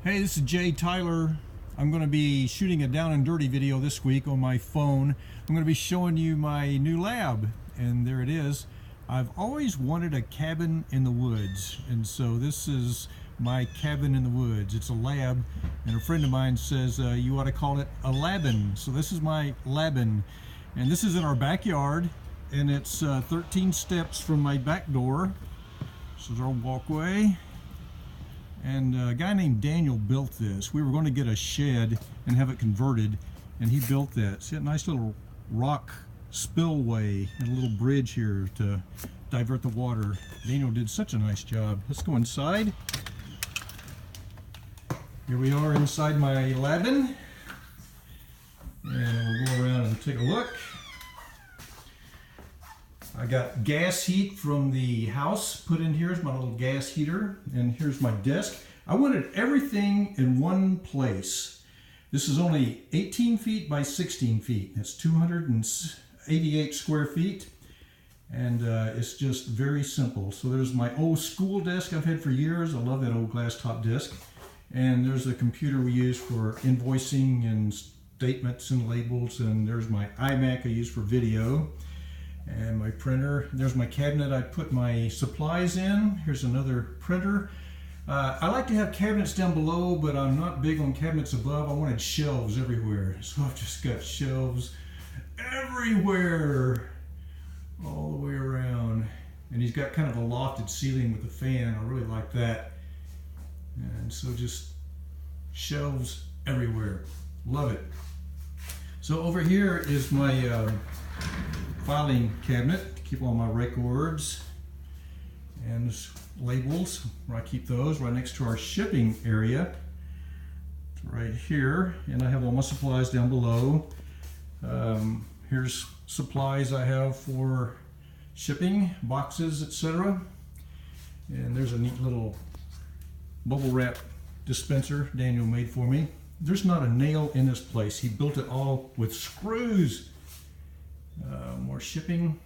Hey, this is Jay Tyler. I'm going to be shooting a down and dirty video this week on my phone. I'm going to be showing you my new lab, and there it is. I've always wanted a cabin in the woods, and so this is my cabin in the woods. It's a lab, and a friend of mine says you ought to call it a labin. So this is my labin, and this is in our backyard, and it's 13 steps from my back door. This is our walkway. And a guy named Daniel built this. We were going to get a shed and have it converted, and he built that. See that nice little rock spillway and a little bridge here to divert the water. Daniel did such a nice job. Let's go inside. Here we are inside my labin, and we'll go around and take a look. I got gas heat from the house put in here. Here's my little gas heater, and here's my desk. I wanted everything in one place. This is only 18 feet by 16 feet. That's 288 square feet, and it's just very simple. So there's my old school desk I've had for years. I love that old glass top desk. And there's the computer we use for invoicing and statements and labels, and there's my iMac I use for video. And my printer. There's my cabinet I put my supplies in. Here's another printer. I like to have cabinets down below, but I'm not big on cabinets above. I wanted shelves everywhere. So I've just got shelves everywhere, all the way around. And he's got kind of a lofted ceiling with a fan. I really like that. And so just shelves everywhere. Love it. So over here is my filing cabinet to keep all my records and labels, where I keep those right next to our shipping area. It's right here, and I have all my supplies down below. Here's supplies I have for shipping, boxes, etc. And there's a neat little bubble wrap dispenser Daniel made for me. There's not a nail in this place. He built it all with screws. More shipping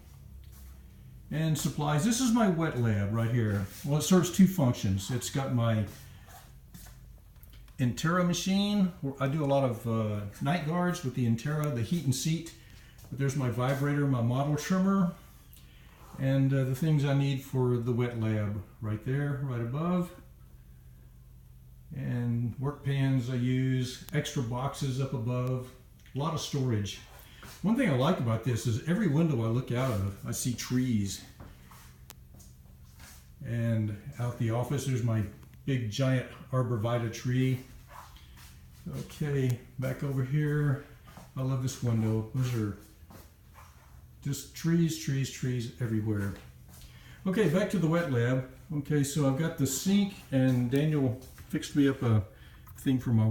and supplies. This is my wet lab right here. Well, it serves two functions. It's got my Intera machine. I do a lot of night guards with the Intera, the heat and seat. But there's my vibrator, my model trimmer, and the things I need for the wet lab right there, right above. And work pans I use, extra boxes up above, a lot of storage. One thing I like about this is every window I look out of, I see trees. And out the office, there's my big giant arborvitae tree. Okay, back over here, I love this window. Those are just trees, trees, trees everywhere. Okay, back to the wet lab. Okay, so I've got the sink, and Daniel fixed me up a thing for my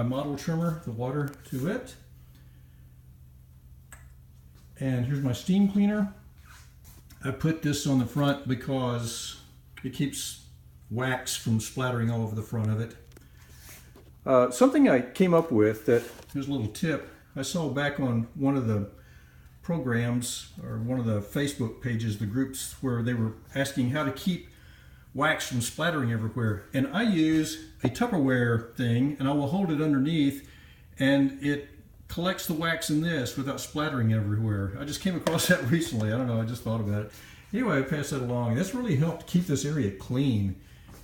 model trimmer, the water to it. And here's my steam cleaner. I put this on the front because it keeps wax from splattering all over the front of it. Something I came up with that, here's a little tip, I saw back on one of the programs or one of the Facebook pages, the groups where they were asking how to keep wax from splattering everywhere. And I use a Tupperware thing, and I will hold it underneath, and it collects the wax in this without splattering everywhere. I just came across that recently. I don't know, I just thought about it. Anyway, I passed that along. That's really helped keep this area clean.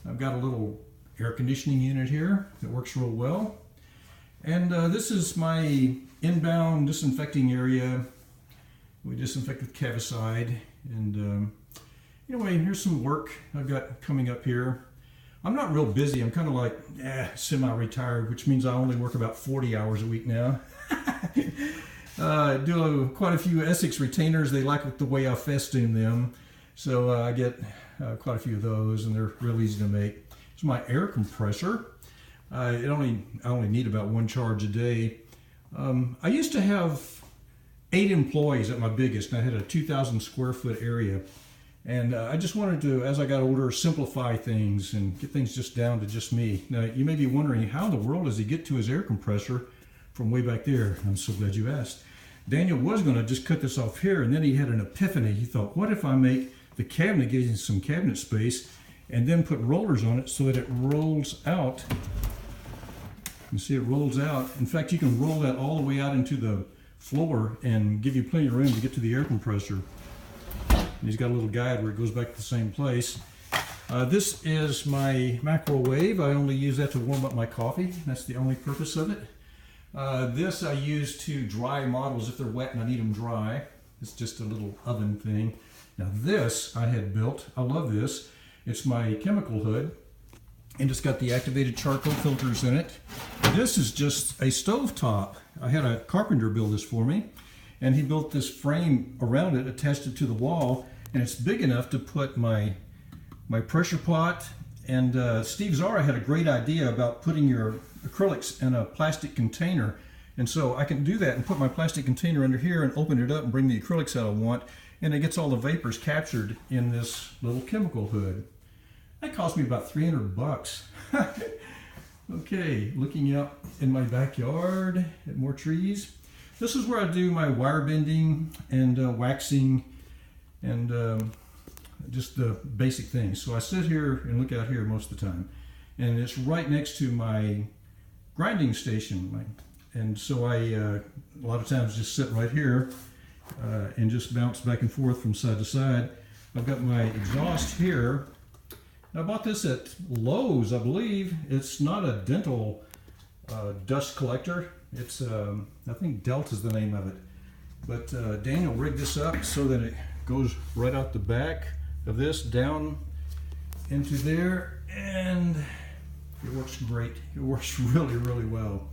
I've got a little air conditioning unit here that works real well. And this is my inbound disinfecting area. We disinfect with Cavicide. And anyway, here's some work I've got coming up here. I'm not real busy. I'm kind of like semi-retired, which means I only work about 40 hours a week now. I do quite a few Essex retainers. They like the way I festoon them. So I get quite a few of those, and they're real easy to make. It's my air compressor. I only need about one charge a day. I used to have 8 employees at my biggest, and I had a 2,000 square foot area. And I just wanted to, as I got older, simplify things and get things just down to just me. Now, you may be wondering, how in the world does he get to his air compressor from way back there? I'm so glad you asked. Daniel was going to just cut this off here, and then he had an epiphany. He thought, what if I make the cabinet, getting some cabinet space, and then put rollers on it so that it rolls out You see it rolls out. In fact, you can roll that all the way out into the floor and give you plenty of room to get to the air compressor. And he's got a little guide where it goes back to the same place. This is my microwave. I only use that to warm up my coffee. That's the only purpose of it. This I use to dry models if they're wet and I need them dry. It's just a little oven thing. Now this I had built. I love this. It's my chemical hood, and it's got the activated charcoal filters in it. This is just a stove top. I had a carpenter build this for me, and he built this frame around it, attached it to the wall, and it's big enough to put my pressure pot. And Steve Zara had a great idea about putting your acrylics in a plastic container, and so I can do that and put my plastic container under here and open it up and bring the acrylics out I want, and it gets all the vapors captured in this little chemical hood. That cost me about 300 bucks. Okay, looking out in my backyard at more trees. This is where I do my wire bending and waxing and just the basic things. So I sit here and look out here most of the time, and it's right next to my grinding station. And so I a lot of times just sit right here and just bounce back and forth from side to side. I've got my exhaust here. I bought this at Lowe's, I believe. It's not a dental dust collector. It's, I think Delta's the name of it. But Daniel rigged this up so that it goes right out the back of this down into there, and it works great. It works really, really well.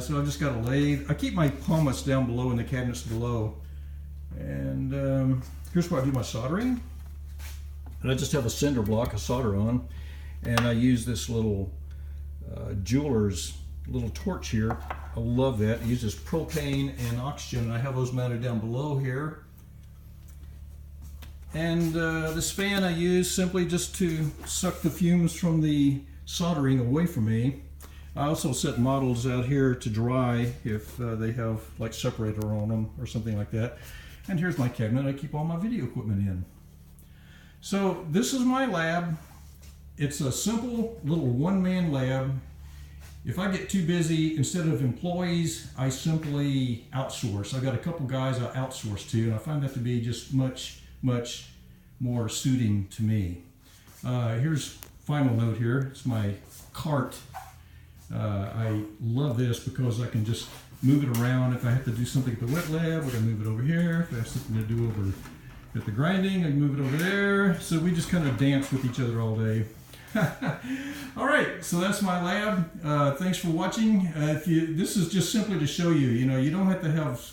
So I've just got a lathe. I keep my pumice down below in the cabinets below. And here's where I do my soldering. And I just have a cinder block I solder on, and I use this little jeweler's little torch here. I love that. It uses propane and oxygen. I have those mounted down below here. And this fan I use simply just to suck the fumes from the soldering away from me. I also set models out here to dry if they have like separator on them or something like that. And here's my cabinet I keep all my video equipment in. So this is my lab. It's a simple little one-man lab. If I get too busy, instead of employees, I simply outsource. I've got a couple guys I outsource to, and I find that to be just much more suiting to me. Here's final note here. It's my cart. I love this because I can just move it around. If I have to do something at the wet lab, I can move it over here. If I have something to do over at the grinding, I can move it over there. So we just kind of dance with each other all day. All right, so that's my lab. Thanks for watching. This is just simply to show you, you don't have to have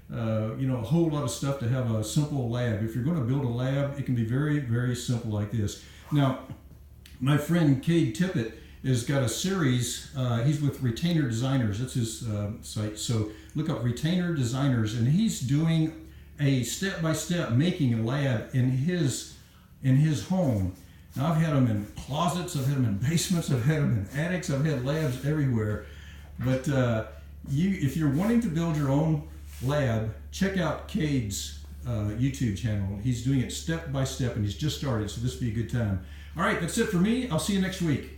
a whole lot of stuff to have a simple lab. If you're going to build a lab, it can be very, very simple like this. Now, my friend Cade Tippett has got a series. He's with Retainer Designers. That's his site. So look up Retainer Designers, and he's doing a step-by-step making a lab in his home. Now, I've had them in closets, I've had them in basements, I've had them in attics, I've had labs everywhere. But if you're wanting to build your own lab, check out Cade's YouTube channel. He's doing it step by step, and he's just started, so this will be a good time. All right, that's it for me. I'll see you next week.